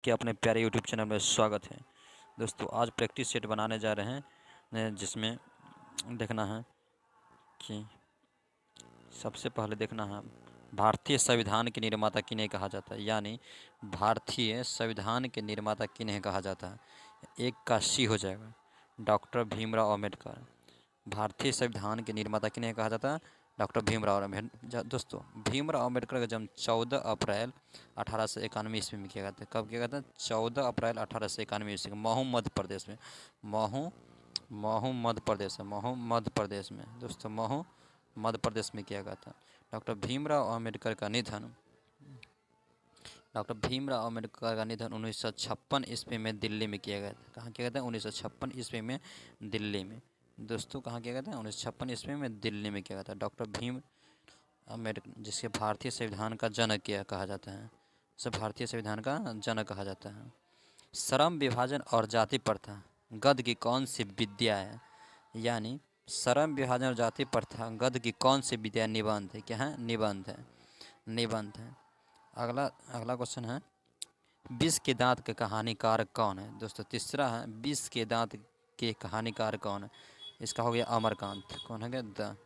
के अपने प्यारे यूट्यूब चैनल में स्वागत है। दोस्तों आज प्रैक्टिस सेट बनाने जा रहे हैं जिसमें देखना है कि सबसे पहले देखना है भारतीय संविधान के निर्माता किन्हें कहा जाता है, यानी भारतीय संविधान के निर्माता किन्हें कहा जाता है। एक का सी हो जाएगा, डॉक्टर भीमराव अम्बेडकर। भारतीय संविधान के निर्माता किन्हें कहा जाता है, डॉक्टर भीमराव अम्बेडकर। दोस्तों भीमराव अम्बेडकर का जन्म 14 अप्रैल 1891 में किया गया था। कब किया गया था? 14 अप्रैल 1891 में महू मध्य प्रदेश में। महू महू मध्य प्रदेश है, महू मध्य प्रदेश में। दोस्तों महू मध्य प्रदेश में किया गया था। डॉक्टर भीमराव अम्बेडकर का निधन डॉक्टर भीमराव अम्बेडकर का निधन 1956 ईस्वी में दिल्ली में किया गया था। कहाँ किया गया था? 1956 ईस्वी में दिल्ली में। दोस्तों कहाँ किया गया था? 1956 ईस्वी में दिल्ली में किया गया था। डॉक्टर भीम अम्बेडकर, जिसके भारतीय संविधान का जनक किया कहा जाता है, उसे भारतीय संविधान का जनक कहा जाता है। श्रम विभाजन और जाति प्रथा गद्य की कौन सी विद्या है? यानी श्रम विभाजन और जाति प्रथा गद्य की कौन सी विद्या? निबंध है। क्या है? निबंध है, निबंध है। अगला अगला क्वेश्चन है, विष के दांत के कहानीकार कौन है? दोस्तों तीसरा है, विष के दांत के कहानीकार कौन है? इसका हो गया अमरकांत। कौन है? द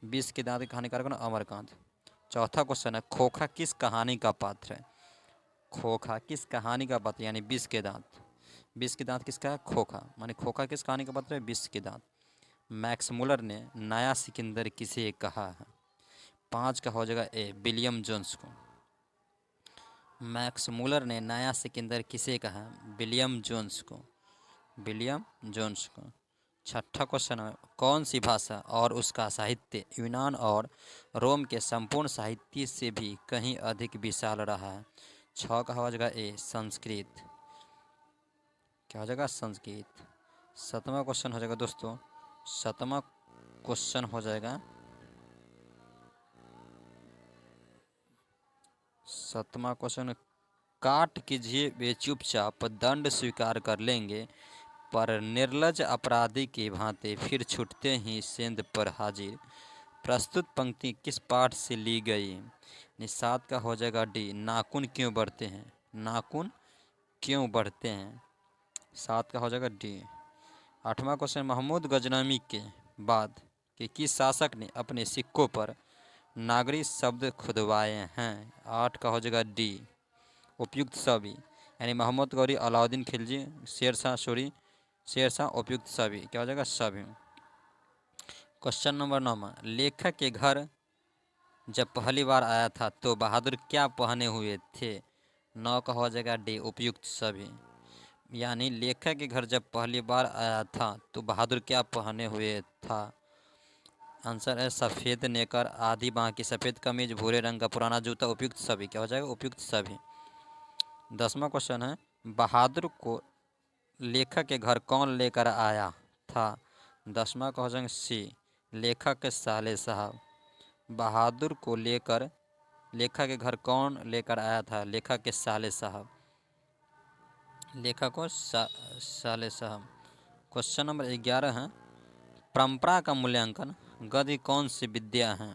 विष के दांत के कहानीकार कौन? अमरकांत। चौथा क्वेश्चन है, खोखा किस कहानी का पात्र है? खोखा किस कहानी का पात्र, यानी विष के दांत। विष के दांत किसका है? खोखा। माने खोखा किस कहानी का पात्र है? विष के दांत। मैक्स मुलर ने नया सिकंदर किसे कहा है? 5 का हो जाएगा ए, विलियम जोन्स को। मैक्स मुलर ने नया सिकंदर किसे कहा? विलियम जोन्स को, विलियम जोन्स को। छठा क्वेश्चन है, कौन सी भाषा और उसका साहित्य यूनान और रोम के संपूर्ण साहित्य से भी कहीं अधिक विशाल रहा है? 6 का हो जाएगा ए, संस्कृत। क्या हो जाएगा? संस्कृत। सातवां क्वेश्चन हो जाएगा दोस्तों, सातवां क्वेश्चन हो जाएगा, सातवां क्वेश्चन, काट कीजिए वे चुपचाप दंड स्वीकार कर लेंगे, पर निर्लज अपराधी की भांति फिर छूटते ही सेंध पर हाजिर। प्रस्तुत पंक्ति किस पाठ से ली गई? निषाद का हो जाएगा डी, नाखून क्यों बढ़ते हैं? नाखून क्यों बढ़ते हैं? 7 का हो जाएगा डी। आठवां क्वेश्चन, महमूद गजनवी के बाद के किस शासक ने अपने सिक्कों पर नागरी शब्द खुदवाए हैं? 8 का हो जाएगा डी, उपयुक्त सभी। यानी मोहम्मद गौरी, अलाउद्दीन खिलजी, शेरशाह सूरी, शेरशाह, उपयुक्त सभी। क्या हो जाएगा? सभी। क्वेश्चन नंबर 9, लेखक के घर जब पहली बार आया था तो बहादुर क्या पहने हुए थे? 9 का हो जाएगा डी, उपयुक्त सभी। यानी लेखक के घर जब पहली बार आया था तो बहादुर क्या पहने हुए था? आंसर है सफ़ेद नेकर, आधी बाह की सफ़ेद कमीज, भूरे रंग का पुराना जूता, उपयुक्त सभी। क्या हो जाएगा? उपयुक्त सभी। 10वां क्वेश्चन है, बहादुर को लेखक के घर कौन लेकर आया था? 10वां का हो जाएगा सी, लेखक के साले साहब। बहादुर को लेकर लेखक के घर कौन लेकर आया था? लेखक के साले साहब, लेखक को साले साहब। क्वेश्चन नंबर 11 है, परंपरा का मूल्यांकन गद्य कौन सी विद्या है?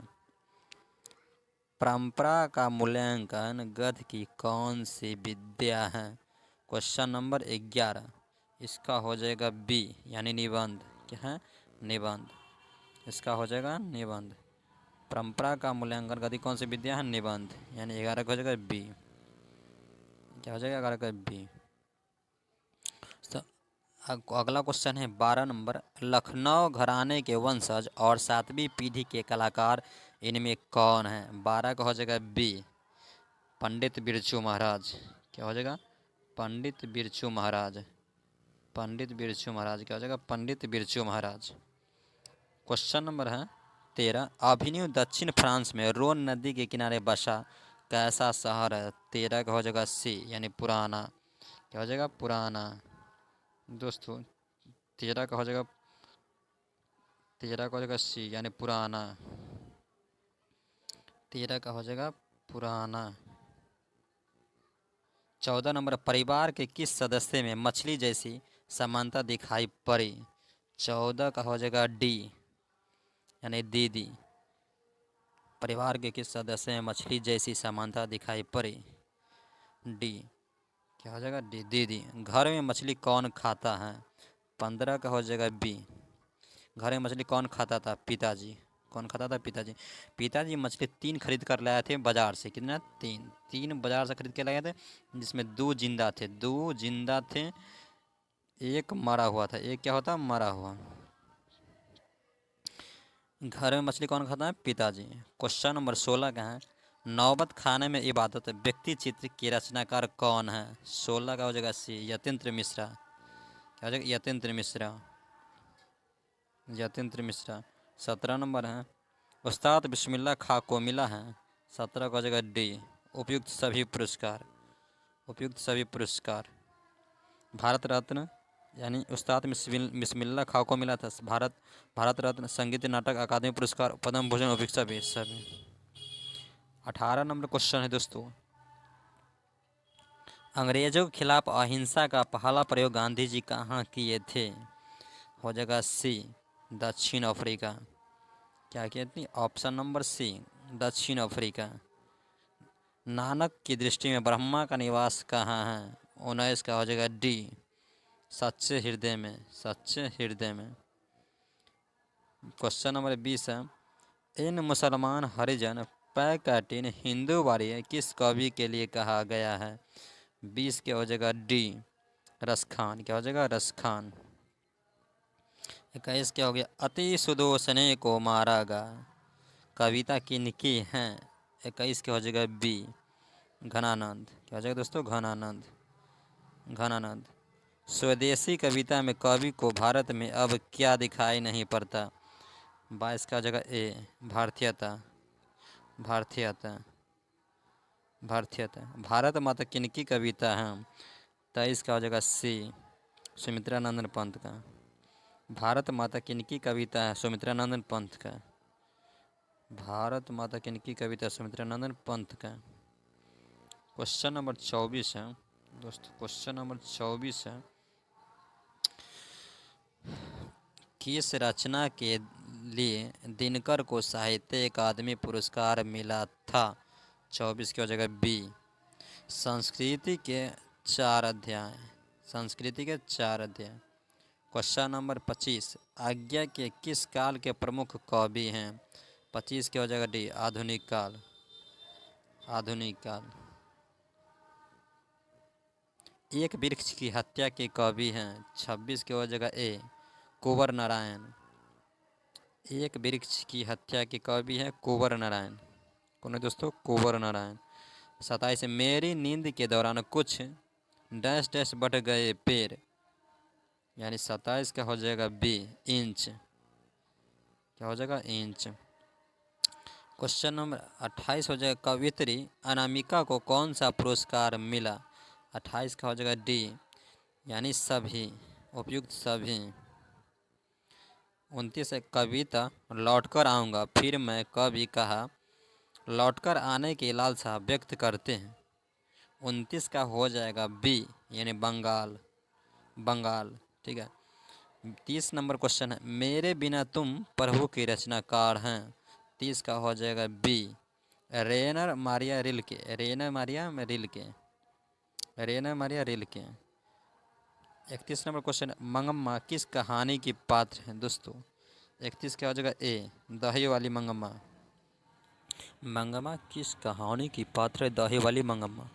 परंपरा का मूल्यांकन गद्य की कौन सी विद्या है? क्वेश्चन नंबर 11, इसका हो जाएगा बी, यानी निबंध। क्या है? निबंध। इसका हो जाएगा निबंध। परंपरा का मूल्यांकन गद्य कौन सी विद्या है? निबंध। यानी 11 का हो जाएगा बी। क्या हो जाएगा? 11 का बी। तो अगला क्वेश्चन है 12 नंबर, लखनऊ घराने के वंशज और 7वीं पीढ़ी के कलाकार इनमें कौन है? 12 का हो जाएगा बी, पंडित बिरजू महाराज। क्या हो जाएगा? पंडित बिरजू महाराज। पंडित बिरजू महाराज। क्या हो जाएगा? पंडित बिरजू महाराज। क्वेश्चन नंबर है 13, अभिन्यू दक्षिण फ्रांस में रोन नदी के किनारे बसा कैसा शहर है? 13 का हो जाएगा सी, यानी पुराना। क्या हो जाएगा? पुराना। दोस्तों 13 का हो जाएगा, 13 का हो जाएगा सी, यानी पुराना। 13 का हो जाएगा पुराना। 14 नंबर, परिवार के किस सदस्य में मछली जैसी समानता दिखाई पड़ी? 14 का हो जाएगा डी, यानी दीदी। परिवार के किस सदस्य में मछली जैसी समानता दिखाई पड़ी? डी। क्या हो जाएगा डी, दीदी। घर में मछली कौन खाता है? 15 का हो जाएगा बी। घर में मछली कौन खाता था? पिताजी। कौन खाता था? पिताजी। पिताजी मछली 3 खरीद कर लाए थे बाजार से। कितना? 3। 3 बाजार से खरीद के लाए थे, जिसमें 2 जिंदा थे। 2 जिंदा थे, एक मरा हुआ था। एक क्या होता? मरा हुआ। घर में मछली कौन खाता है? पिताजी। क्वेश्चन नंबर 16 का है, नौबत खाने में इबादत व्यक्ति चित्र के रचनाकार कौन है? 16 का हो जाएगा सी, यतीन्द्र मिश्रा। क्या हो जाएगा? यतीन्द्र मिश्रा। यतीन्द्र मिश्रा। 17 नंबर है, उस्ताद बिस्मिल्लाह खां को मिला है। 17 का हो जाएगा डी, उपयुक्त सभी पुरस्कार। उपयुक्त सभी पुरस्कार। भारत रत्न यानी उस्ताद बिस्मिल्लाह खां को मिला था भारत रत्न, संगीत नाटक अकादमी पुरस्कार, पद्म भूषण, उपयुक्त सभी। 18 नंबर क्वेश्चन है दोस्तों, अंग्रेजों के खिलाफ अहिंसा का पहला प्रयोग गांधी जी कहाँ किए थे? हो जाएगा सी, दक्षिण अफ्रीका। क्या कहती? ऑप्शन नंबर सी, दक्षिण अफ्रीका। नानक की दृष्टि में ब्रह्मा का निवास कहाँ है? 19 का हो जाएगा डी, सच्चे हृदय में। सच्चे हृदय में। क्वेश्चन नंबर 20 है, इन मुसलमान हरिजन पैकेटिन हिंदू वारी किस कवि के लिए कहा गया है? 20 के हो जाएगा डी, रसखान। क्या हो जाएगा? रसखान। 21 क्या हो गया? अति सुदोषने को मारा गा, कविता किनकी है? 21 के हो जाएगा बी, घनानंद। क्या हो जाएगा दोस्तों? घनानंद। घनानंद। स्वदेशी कविता में कवि को भारत में अब क्या दिखाई नहीं पड़ता? 22 का जगह ए, भारतीयता। भारतीयता। भारतीयता। भारत माता किनकी कविता है? 23 का हो जाएगा सी, सुमित्रा नंदन पंत का। भारत माता किनकी कविता है? सुमित्रा नंदन पंत का। भारत माता किनकी कविता? सुमित्रा नंदन पंत का। क्वेश्चन नंबर 24 है दोस्तों, क्वेश्चन नंबर 24 है, किस रचना के लिए दिनकर को साहित्य अकादमी पुरस्कार मिला था? 24 की हो जाएगा बी, संस्कृति के 4 अध्याय। संस्कृति के 4 अध्याय। क्वेश्चन नंबर 25, आज्ञा के किस काल के प्रमुख कवि हैं? 25 के हो जाएगा डी, आधुनिक काल। आधुनिक काल। एक वृक्ष की हत्या के कवि हैं? 26 के हो जाएगा ए, कुंवर नारायण। एक वृक्ष की हत्या के कवि है कुंवर नारायण। कौन है दोस्तों? कुंवर नारायण। 27, मेरी नींद के दौरान कुछ डैश डैश बढ़ गए पेड़, यानी 27 का हो जाएगा बी, इंच। क्या हो जाएगा? इंच। क्वेश्चन नंबर 28 हो जाएगा, कवियत्री अनामिका को कौन सा पुरस्कार मिला? 28 का हो जाएगा डी, यानी सभी, उपयुक्त सभी। 29 है, कविता लौटकर आऊँगा फिर मैं कभी कहा, लौटकर आने की लालसा व्यक्त करते हैं। 29 का हो जाएगा बी, यानी बंगाल। बंगाल। ठीक है। 30 नंबर क्वेश्चन है, मेरे बिना तुम प्रभु की रचनाकार हैं? 30 का हो जाएगा B, Rainer Maria Rilke. Rainer Maria Rilke. Rainer Maria Rilke. 31 number question, Mangamma किस कहानी की पात्र हैं दोस्तों? 31 का हो जाएगा ए, दही वाली मंगम्मा। मंगम्मा किस कहानी की पात्र है? दही वाली मंगम्मा।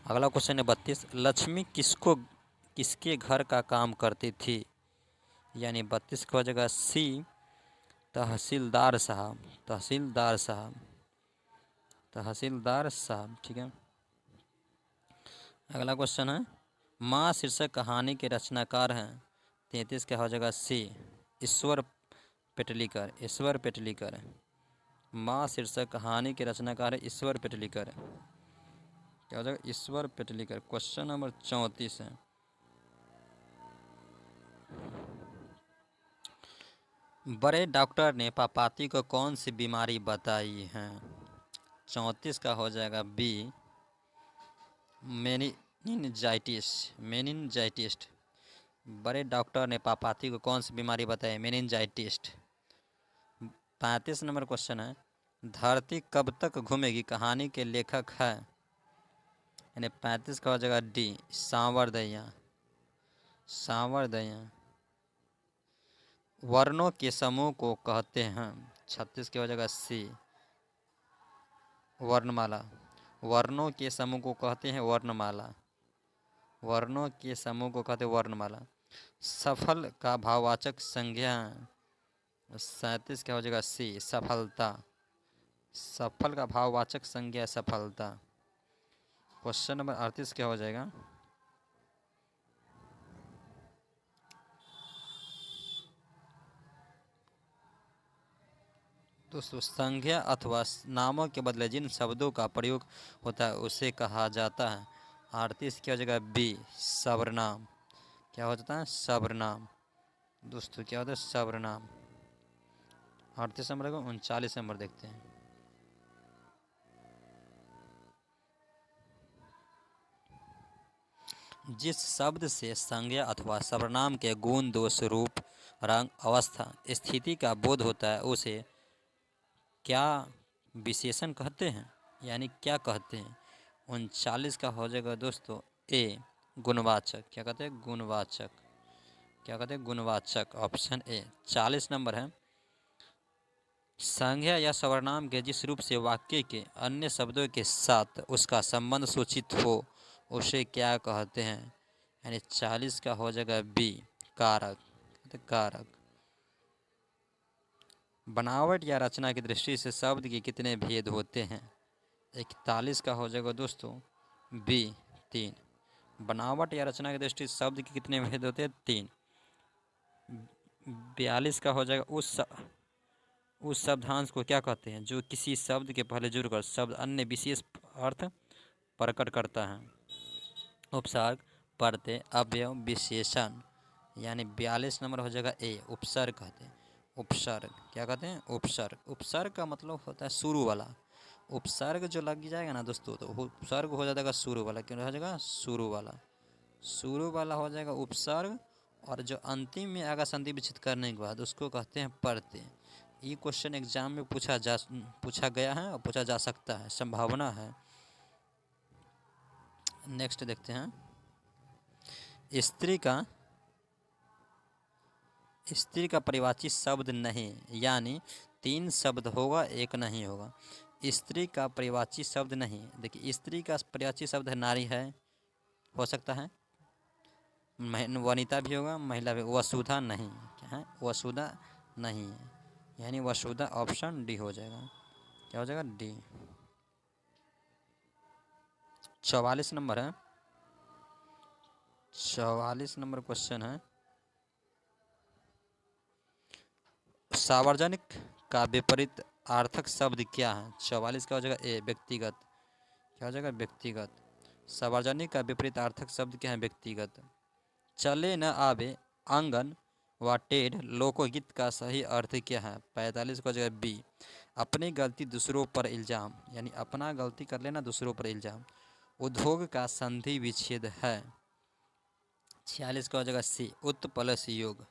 अगला क्वेश्चन है 32, लक्ष्मी किसके घर का काम करती थी? यानी 32 का हो जाएगा सी, तहसीलदार साहब। तहसीलदार साहब। तहसीलदार साहब। ठीक है। अगला क्वेश्चन है, माँ शीर्षक कहानी के रचनाकार हैं? 33 का हो जाएगा सी, ईश्वर पेटलीकर। ईश्वर पेटलीकर। माँ शीर्षक कहानी के रचनाकार है ईश्वर पेटलीकर। क्या हो जाएगा? ईश्वर पेटलीकर। क्वेश्चन नंबर 34 है, बड़े डॉक्टर ने पापाती को कौन सी बीमारी बताई है? 34 का हो जाएगा बी, मेनिनजाइटिस। मेनिनजाइटिस। बड़े डॉक्टर ने पापाती को कौन सी बीमारी बताई? मेनिनजाइटिस। 35 नंबर क्वेश्चन है, धरती कब तक घूमेगी कहानी के लेखक है? यानी 35 का हो जाएगा डी, सांवरदैया, सांवरदैया। वर्णों के समूह को कहते हैं, 36 की हो जाएगा सी, वर्णमाला। वर्णों के समूह को कहते हैं वर्णमाला, वर्णों के समूह को कहते हैं वर्णमाला। सफल का भाववाचक संज्ञा, 37 क्या हो जाएगा सी, सफलता। सफल का भाववाचक संज्ञा सफलता। क्वेश्चन नंबर 38 क्या हो जाएगा, दोस्तों संज्ञा अथवा नामों के बदले जिन शब्दों का प्रयोग होता है उसे कहा जाता है, 38 क्या हो जाएगा बी, सर्वनाम। क्या हो जाता है, सर्वनाम। दोस्तों क्या होता है, सर्वनाम। 38 नंबर को 39 नंबर देखते हैं। जिस शब्द से संज्ञा अथवा सर्वनाम के गुण, दोष, रूप, रंग, अवस्था, स्थिति का बोध होता है उसे क्या विशेषण कहते हैं, यानी क्या कहते हैं। 39 का हो जाएगा दोस्तों ए, गुणवाचक। क्या कहते हैं, गुणवाचक। क्या कहते हैं, गुणवाचक, ऑप्शन ए। 40 नंबर है, संज्ञा या सर्वनाम के जिस रूप से वाक्य के अन्य शब्दों के साथ उसका संबंध सूचित हो उसे क्या कहते हैं, यानी 40 का हो जाएगा बी, कारक। कारक। बनावट या रचना की दृष्टि से शब्द के कितने भेद होते हैं, 41 का हो जाएगा दोस्तों बी, 3। बनावट या रचना की दृष्टि से शब्द के कितने भेद होते हैं, 3। 42 का हो जाएगा उस शब्दांश को क्या कहते हैं जो किसी शब्द के पहले जुड़कर शब्द अन्य विशेष अर्थ प्रकट करता है, उपसर्ग, प्रत्यय, अवयव, विशेषण। यानी 42 नंबर हो जाएगा ए, उपसर्ग कहते हैं। उपसर्ग क्या कहते हैं, उपसर्ग। उपसर्ग का मतलब होता है शुरू वाला। उपसर्ग जो लग जाएगा ना दोस्तों तो उपसर्ग हो जाएगा शुरू वाला। क्यों हो जाएगा, शुरू वाला। शुरू वाला हो जाएगा उपसर्ग, और जो अंतिम में आगा संधि विच्छेद करने के बाद उसको कहते हैं प्रत्यय। ये क्वेश्चन एग्जाम में पूछा गया है और पूछा जा सकता है, संभावना है। नेक्स्ट देखते हैं, स्त्री का परिवाची शब्द नहीं, यानी 3 शब्द होगा, एक नहीं होगा। स्त्री का परिवाची शब्द नहीं, देखिए स्त्री का परिवाची शब्द है नारी है, हो सकता है वनिता भी होगा, महिला भी। वसुधा नहीं, क्या है, वसुधा नहीं है, यानी वसुधा ऑप्शन डी हो जाएगा। क्या हो जाएगा, डी। 44 नंबर है, 44 नंबर क्वेश्चन है, सार्वजनिक का विपरीत आर्थक शब्द क्या है। 44 का हो जाएगा ए, व्यक्तिगत। क्या हो जाएगा, व्यक्तिगत। सार्वजनिक का विपरीत आर्थक शब्द क्या है, व्यक्तिगत। चले न आवे, आंगन व टेढ़ लोकगीत का सही अर्थ क्या है। 45 का हो जाएगा बी, अपनी गलती दूसरों पर इल्ज़ाम, यानी अपना गलती कर लेना दूसरों पर इल्ज़ाम। उद्योग का संधि विच्छेद है। 46 का हो जाएगा सी, उत प्लस योग।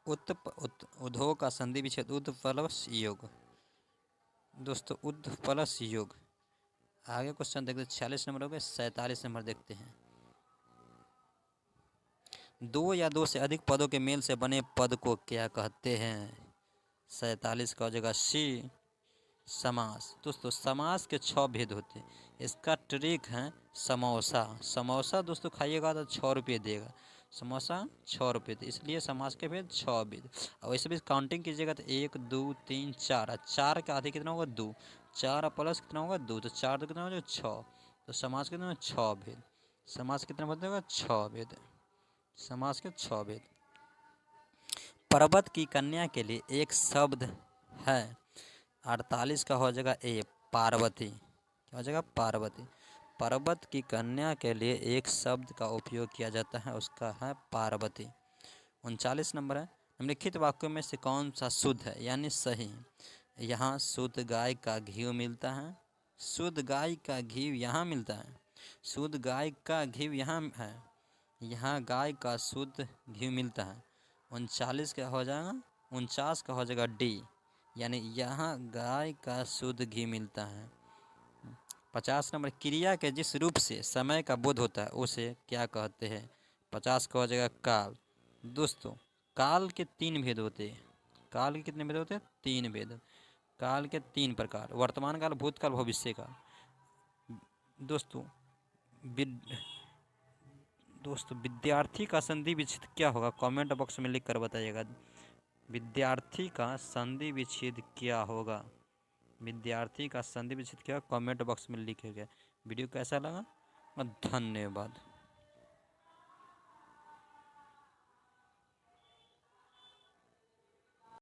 उद्योग का संधि विच्छेद उद प्लस योग। दोस्तों उद प्लस योग। आगे क्वेश्चन देखते हैं, 46 नंबर हो गए। 47 नंबर देखते हैं, 2 या 2 से अधिक पदों के मेल से बने पद को क्या कहते हैं। 47 का हो जाएगा सी, समास। दोस्तों समास के 6 भेद होते हैं, इसका ट्रिक है समोसा। समोसा दोस्तों खाइएगा तो 6 रुपये देगा, समोसा 6 रुपये थे, इसलिए समास के भेद 6 भेद। और वैसे भी काउंटिंग कीजिएगा तो 1 2 3 4, 4 का आधे कितना होगा, 2, 4 प्लस कितना होगा, 2, तो 4 तो कितना हो जाएगा, 6। तो समास कितना, 6 भेद। समास कितना होगा, 6 भेद। समास के 6 भेद। पर्वत की कन्या के लिए एक शब्द है। 48 का हो जाएगा ए, पार्वती। क्या हो जाएगा, पार्वती। पर्वत की कन्या के लिए एक शब्द का उपयोग किया जाता है, उसका है पार्वती। 39 नंबर है, निम्नलिखित वाक्यों में से कौन सा शुद्ध है, यानी सही। यहाँ शुद्ध गाय का घी मिलता है, शुद्ध गाय का घी यहाँ मिलता है, शुद्ध गाय का घी यहाँ है, यहाँ गाय का शुद्ध घी मिलता है। 39 का हो जाएगा, 49 का हो जाएगा डी, यानी यहाँ गाय का शुद्ध घी मिलता है। 50 नंबर, क्रिया के जिस रूप से समय का बोध होता है उसे क्या कहते हैं? 50 का हो जाएगा काल। दोस्तों काल के 3 भेद होते हैं। काल के कितने भेद होते हैं? 3 भेद। काल के 3 प्रकार, वर्तमान काल, भूतकाल, भविष्य काल। दोस्तों विद्यार्थी का संधि विच्छेद क्या होगा? कमेंट बॉक्स में लिख कर बताइएगा। विद्यार्थी का संधि विच्छेद क्या होगा? विद्यार्थी का संधि विच्छेद क्या? कमेंट बॉक्स में लिखिएगा। वीडियो कैसा लगा? धन्यवाद।